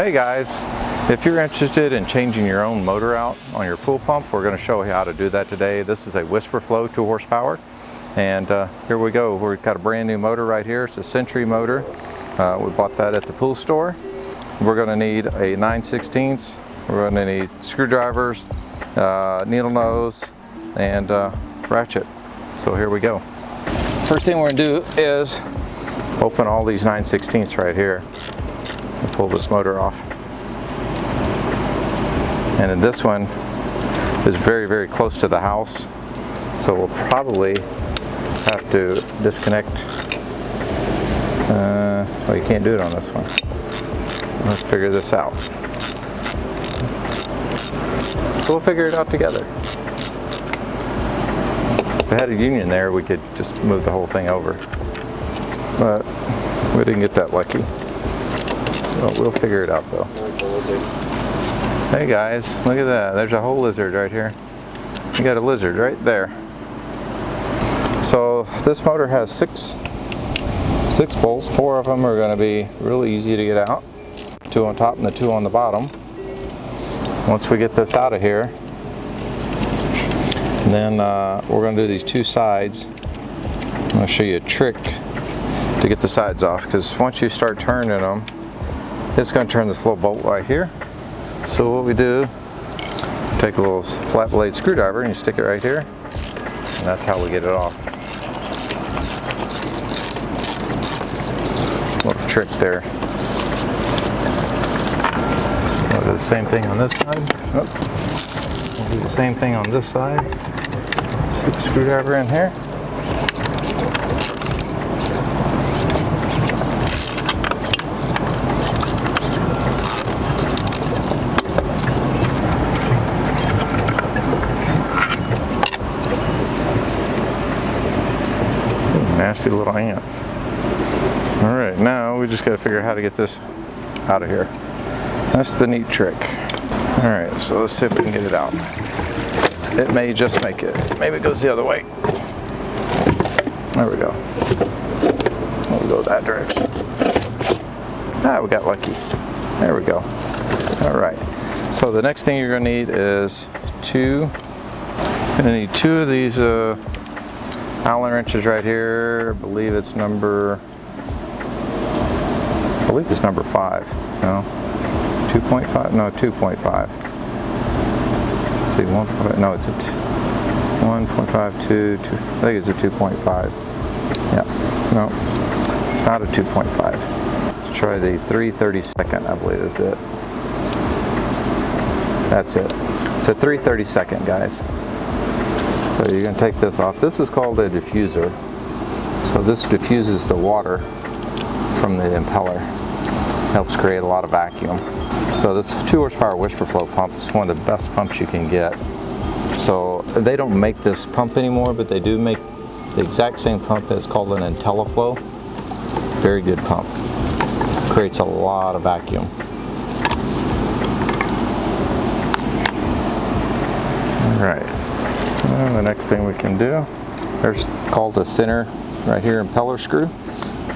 Hey guys, if you're interested in changing your own motor out on your pool pump, we're going to show you how to do that today. This is a Whisper Flow 2 horsepower, and here we go. We've got a brand new motor right here. It's a Century motor. We bought that at the pool store. We're going to need a 9/16. We're going to need screwdrivers, needle nose, and ratchet. So here we go. First thing we're going to do is open all these 9/16 right here and pull this motor off. And then this one is very, very close to the house, so we'll probably have to disconnect. Well, you can't do it on this one. Let's figure this out. We'll figure it out together. If we had a union there, we could just move the whole thing over, but we didn't get that lucky. So we'll figure it out though. Hey guys, look at that. There's a whole lizard right here. You got a lizard right there. So this motor has six bolts. 4 of them are going to be really easy to get out. 2 on top and the 2 on the bottom. Once we get this out of here, then we're going to do these 2 sides. I'm going to show you a trick to get the sides off, because once you start turning them, it's going to turn this little bolt right here. So what we do, take a little flat blade screwdriver and you stick it right here, and that's how we get it off. Little trick there. We'll do the same thing on this side. We'll do the same thing on this side. Stick the screwdriver in here. Nasty little ant. Alright, now we just got to figure out how to get this out of here. That's the neat trick. Alright, so let's see if we can get it out. It may just make it. Maybe it goes the other way. There we go. We'll go that direction. Ah, we got lucky. There we go. Alright, so the next thing you're going to need is 2. You're going to need 2 of these Allen wrenches right here. I believe it's number 5. No, 2.5. No, 2.5. Let's see, 1. No, it's a 1.5. 2. I think it's a 2.5. Yeah. No, it's not a 2.5. Let's try the 3/32. I believe is it. That's it. It's a 3/32, guys. So you're going to take this off. This is called a diffuser. So this diffuses the water from the impeller. Helps create a lot of vacuum. So this 2 horsepower Whisper Flow pump is one of the best pumps you can get. So they don't make this pump anymore, but they do make the exact same pump. It's called an Impeller. Very good pump. Creates a lot of vacuum. All right. And the next thing we can do, there's called a center right here impeller screw,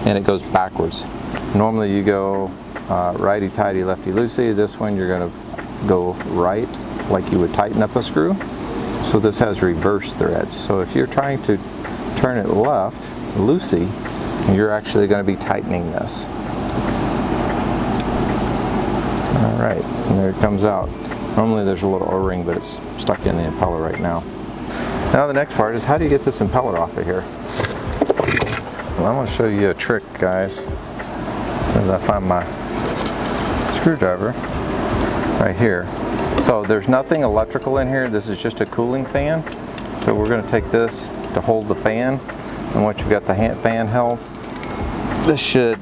and it goes backwards. Normally you go righty tighty, lefty loosey. This one you're going to go right, like you would tighten up a screw. So this has reverse threads. So if you're trying to turn it left, loosey, you're actually going to be tightening this. All right, and there it comes out. Normally there's a little O-ring, but it's stuck in the impeller right now. Now the next part is, how do you get this impeller off of here? Well, I'm going to show you a trick, guys. As I find my screwdriver right here. So there's nothing electrical in here. This is just a cooling fan. So we're going to take this to hold the fan. And once you've got the fan held, this should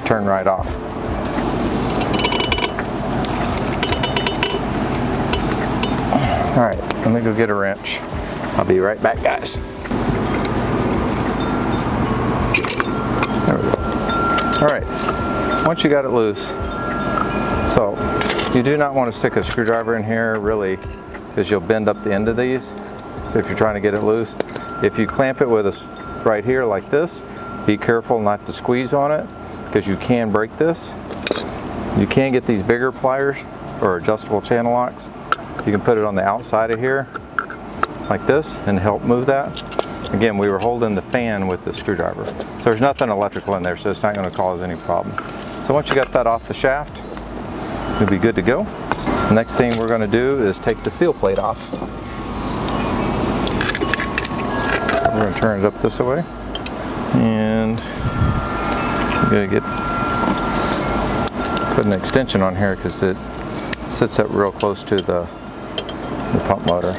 turn right off. All right, let me go get a wrench. I'll be right back, guys. There we go. All right, once you got it loose, so you do not want to stick a screwdriver in here, really, because you'll bend up the end of these if you're trying to get it loose. If you clamp it with a right here like this, be careful not to squeeze on it, because you can break this. You can get these bigger pliers or adjustable channel locks. You can put it on the outside of here like this and help move that. Again, we were holding the fan with the screwdriver. So there's nothing electrical in there, so it's not going to cause any problem. So once you got that off the shaft, you'll be good to go. The next thing we're going to do is take the seal plate off. So we're going to turn it up this way. And I'm going to put an extension on here because it sits up real close to the pump motor.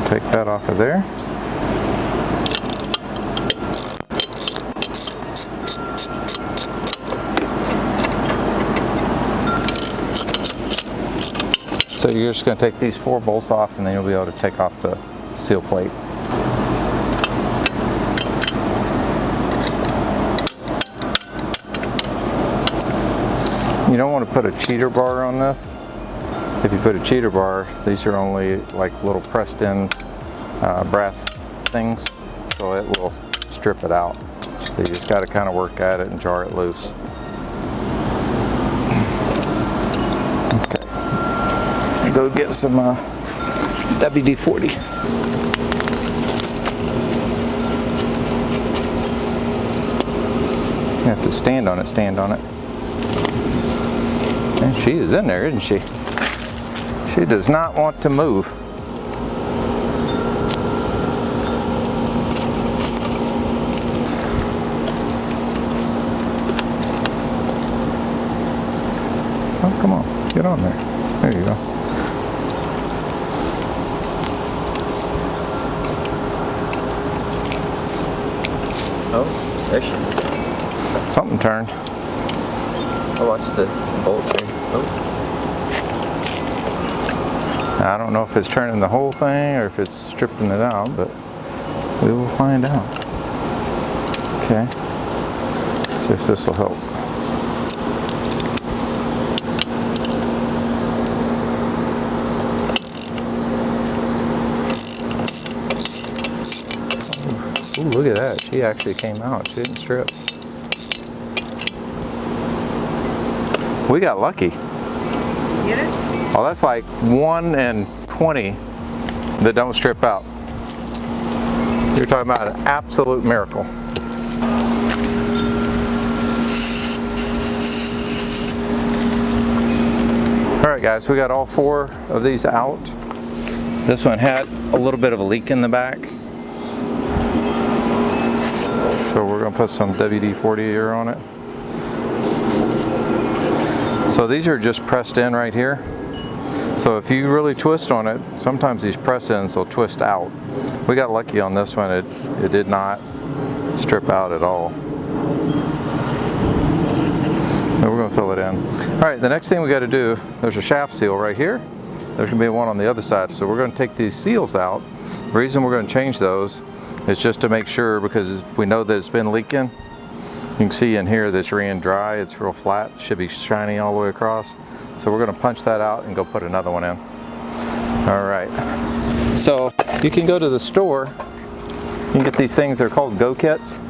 Take that off of there. So you're just going to take these 4 bolts off and then you'll be able to take off the seal plate. You don't want to put a cheater bar on this. If you put a cheater bar, these are only like little pressed in brass things, so it will strip it out. So you just got to kind of work at it and jar it loose. Okay, go get some WD-40. You have to stand on it, stand on it. And she is in there, isn't she? She does not want to move. Oh, come on, get on there. There you go. Oh, there she is. Something turned. Oh, watch the bolt there. Oh. I don't know if it's turning the whole thing or if it's stripping it out, but we will find out. Okay, see if this will help. Ooh, look at that. She actually came out. She didn't strip. We got lucky. Get it? Oh, that's like 1 in 20 that don't strip out. You're talking about an absolute miracle. All right, guys, we got all 4 of these out. This one had a little bit of a leak in the back. So we're gonna put some WD-40 here on it. So these are just pressed in right here. So if you really twist on it, sometimes these press ends will twist out. We got lucky on this one, it did not strip out at all. And we're gonna fill it in. All right, the next thing we gotta do, there's a shaft seal right here. There's gonna be one on the other side. So we're gonna take these seals out. The reason we're gonna change those is just to make sure, because we know that it's been leaking. You can see in here that it's ran dry, it's real flat, should be shiny all the way across. So we're gonna punch that out and go put another one in. All right, so you can go to the store, you can get these things, they're called Go Kits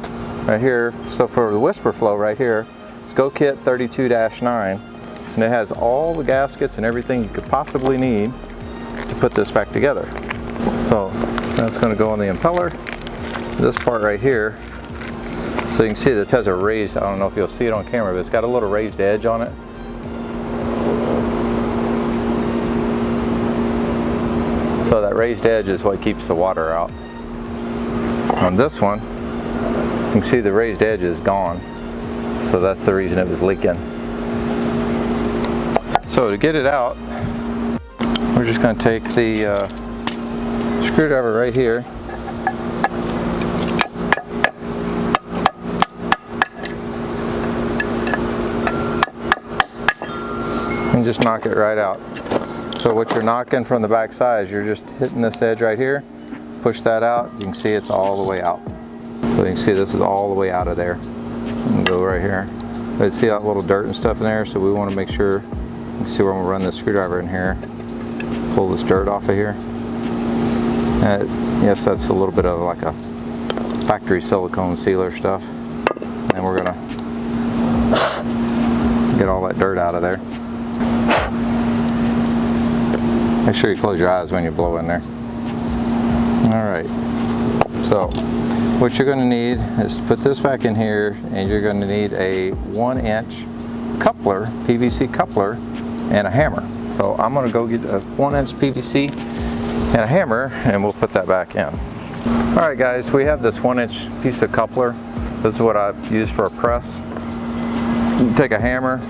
right here. So for the whisper flow right here, it's Go Kit 32-9, and it has all the gaskets and everything you could possibly need to put this back together. So that's gonna go on the impeller. This part right here, so you can see this has a raised, I don't know if you'll see it on camera, but it's got a little raised edge on it. So that raised edge is what keeps the water out. On this one, you can see the raised edge is gone. So that's the reason it was leaking. So to get it out, we're just going to take the screwdriver right here. And just knock it right out. So what you're knocking from the back side is you're just hitting this edge right here, push that out, you can see it's all the way out. So you can see this is all the way out of there. And go right here. You see that little dirt and stuff in there, so we want to make sure, you can see where I'm going to run the screwdriver in here, pull this dirt off of here. Yes, that's a little bit of like a factory silicone sealer stuff. And we're gonna get all that dirt out of there. Make sure you close your eyes when you blow in there. All right, so what you're gonna need is to put this back in here, and you're gonna need a 1-inch coupler, PVC coupler, and a hammer. So I'm gonna go get a 1-inch PVC and a hammer, and we'll put that back in. All right guys, we have this 1-inch piece of coupler. This is what I use for a press. You take a hammer,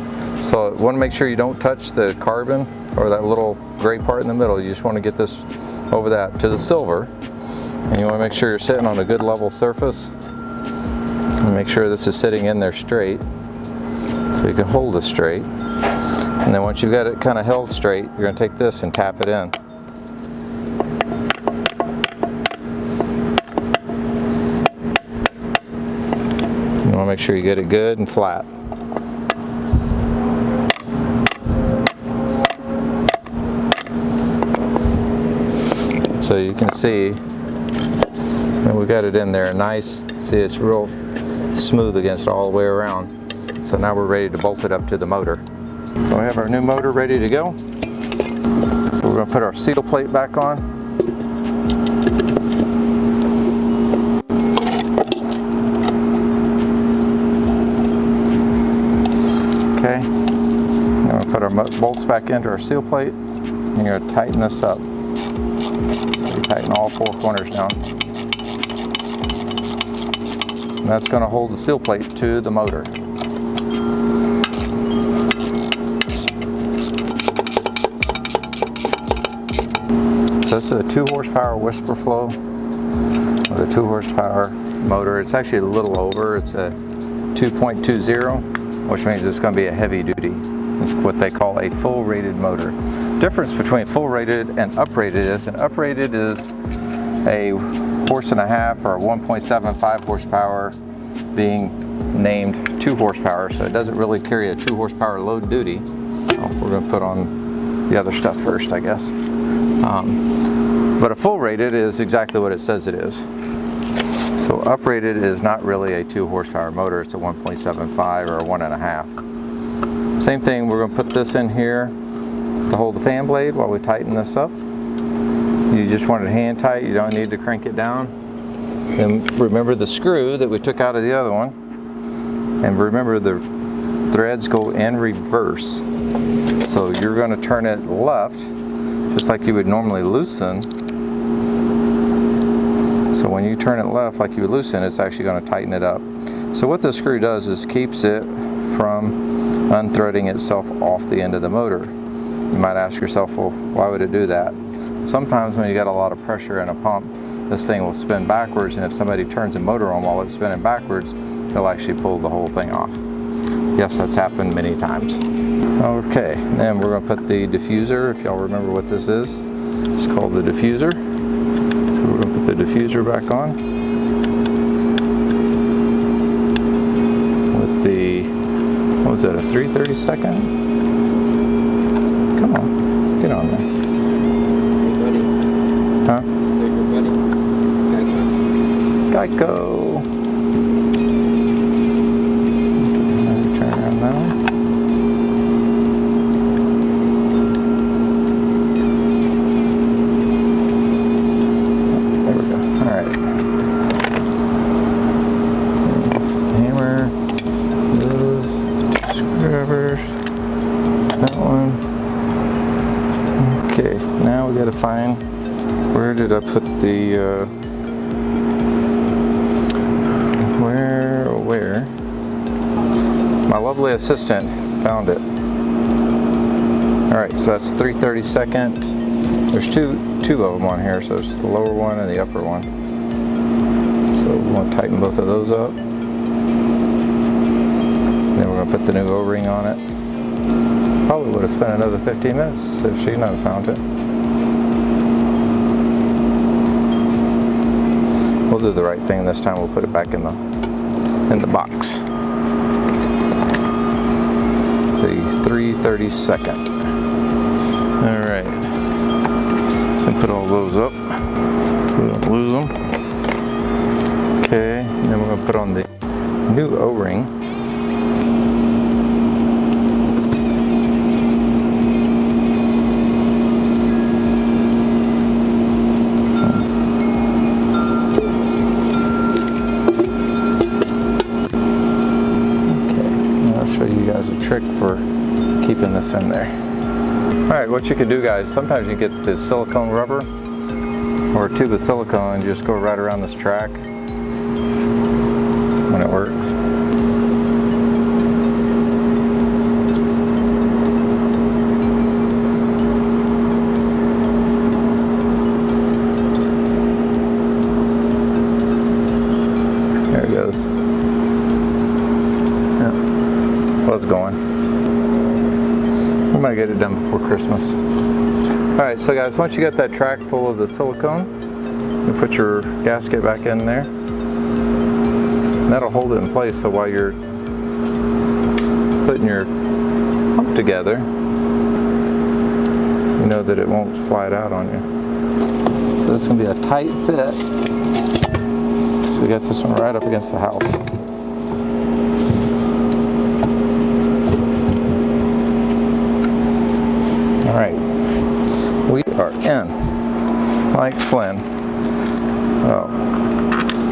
so you want to make sure you don't touch the carbon or that little gray part in the middle. You just want to get this over that to the silver, and you want to make sure you're sitting on a good level surface, and make sure this is sitting in there straight so you can hold it straight. And then once you've got it kind of held straight, you're going to take this and tap it in. You want to make sure you get it good and flat. So you can see that we got it in there nice. See, it's real smooth against all the way around. So now we're ready to bolt it up to the motor. So we have our new motor ready to go. So we're going to put our seal plate back on. Okay. Now we're going to put our bolts back into our seal plate, and you're going to tighten this up. So you tighten all 4 corners down. And that's going to hold the seal plate to the motor. So this is a 2 horsepower whisper flow with a 2 horsepower motor. It's actually a little over. It's a 2.20, which means it's going to be a heavy duty. It's what they call a full rated motor. Difference between full rated and uprated is an uprated is a 1.5 horse or a 1.75 horsepower being named 2 horsepower, so it doesn't really carry a 2 horsepower load duty. Oh, we're going to put on the other stuff first, I guess. But a full rated is exactly what it says it is. So uprated is not really a 2 horsepower motor, it's a 1.75 or a 1.5. Same thing, we're going to put this in here to hold the fan blade while we tighten this up. You just want it hand tight, you don't need to crank it down. And remember the screw that we took out of the other one. And remember the threads go in reverse. So you're going to turn it left, just like you would normally loosen. So when you turn it left like you would loosen, it's actually going to tighten it up. So what the screw does is keeps it from unthreading itself off the end of the motor. You might ask yourself, well, why would it do that? Sometimes when you got a lot of pressure in a pump, this thing will spin backwards, and if somebody turns the motor on while it's spinning backwards, they'll actually pull the whole thing off. Yes, that's happened many times. Okay, then we're going to put the diffuser, if y'all remember what this is. It's called the diffuser. So we're going to put the diffuser back on. With the, what was that, a 3/32? Come on, get on there. Huh? Geico. Okay, turn around that one. There we go. All right. There's the hammer. Those screwdrivers. That one. Okay. Now we got to find. Where did I put the, where? My lovely assistant found it. All right, so that's 3/32. There's two of them on here, so it's the lower one and the upper one. So we want to tighten both of those up. Then we're going to put the new O-ring on it. Probably would have spent another 15 minutes if she'd not found it. We'll do the right thing this time. We'll put it back in the box. The 3/32. All right. So put all those up. lose them. Okay, and then we're going to put on the new O-ring. Trick for keeping this in there. Alright, what you can do, guys, sometimes you get this silicone rubber or a tube of silicone and you just go right around this track when it works. There it goes. It's going. We might get it done before Christmas. Alright, so guys, once you get that track full of the silicone, you put your gasket back in there. And that'll hold it in place, so while you're putting your pump together, you know that it won't slide out on you. So it's going to be a tight fit. So we got this one right up against the house. Alright, we are in like Flynn. So,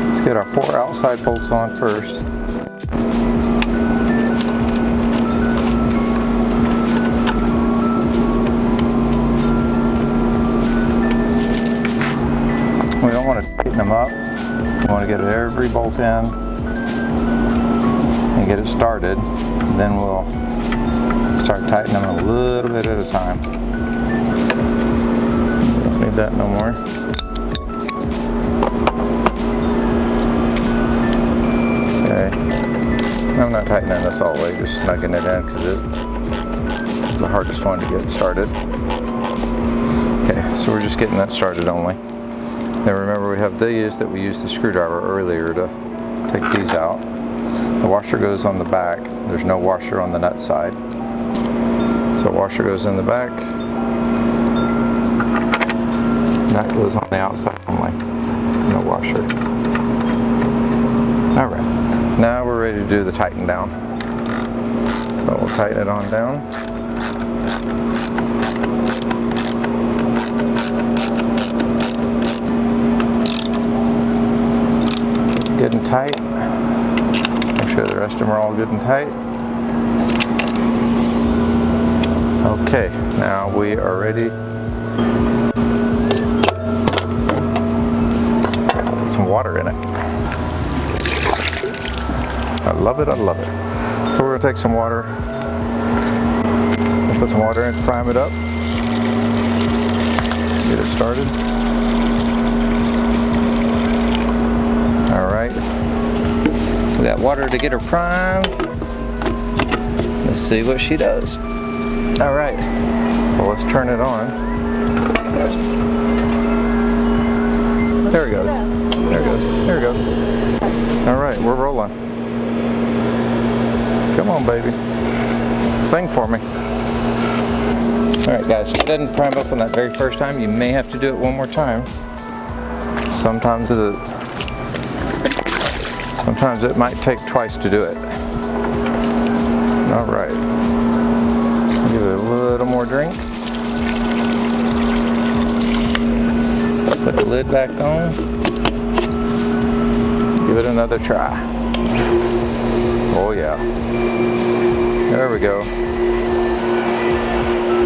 let's get our 4 outside bolts on first. We don't want to tighten them up. We want to get every bolt in and get it started. Then we'll start tightening them a little bit at a time. Don't need that no more. Okay. I'm not tightening this all the way, just snugging it in because it's the hardest one to get started. Okay, so we're just getting that started only. Now remember, we have these that we used the screwdriver earlier to take these out. The washer goes on the back. There's no washer on the nut side. So washer goes in the back, nut goes on the outside only, no washer. Alright, now we're ready to do the tighten down. So we'll tighten it on down. Good and tight. Make sure the rest of them are all good and tight. Okay, now we are ready. Put some water in it. I love it, I love it. So we're going to take some water, put some water in, prime it up, get it started. Alright, we got water to get her primed. Let's see what she does. Alright, so let's turn it on. There it goes. There it goes. There it goes. Alright, we're rolling. Come on, baby. Sing for me. Alright guys, if it doesn't prime up on that very first time, you may have to do it one more time. Sometimes it might take twice to do it. Alright. Give it a little more drink. Put the lid back on. Give it another try. Oh yeah. There we go.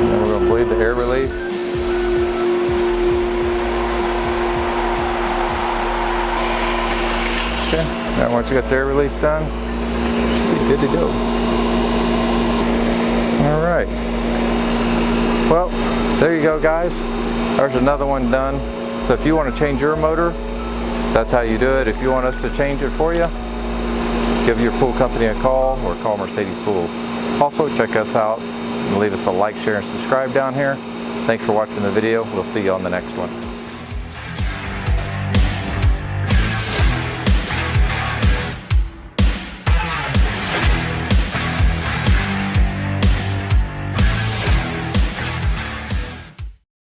And we're going to bleed the air relief. Okay. Now once you got the air relief done, should be good to go. Alright. Well, there you go guys. There's another one done. So if you want to change your motor, that's how you do it. If you want us to change it for you, give your pool company a call or call Mercedes Pools. Also, check us out and leave us a like, share, and subscribe down here. Thanks for watching the video. We'll see you on the next one.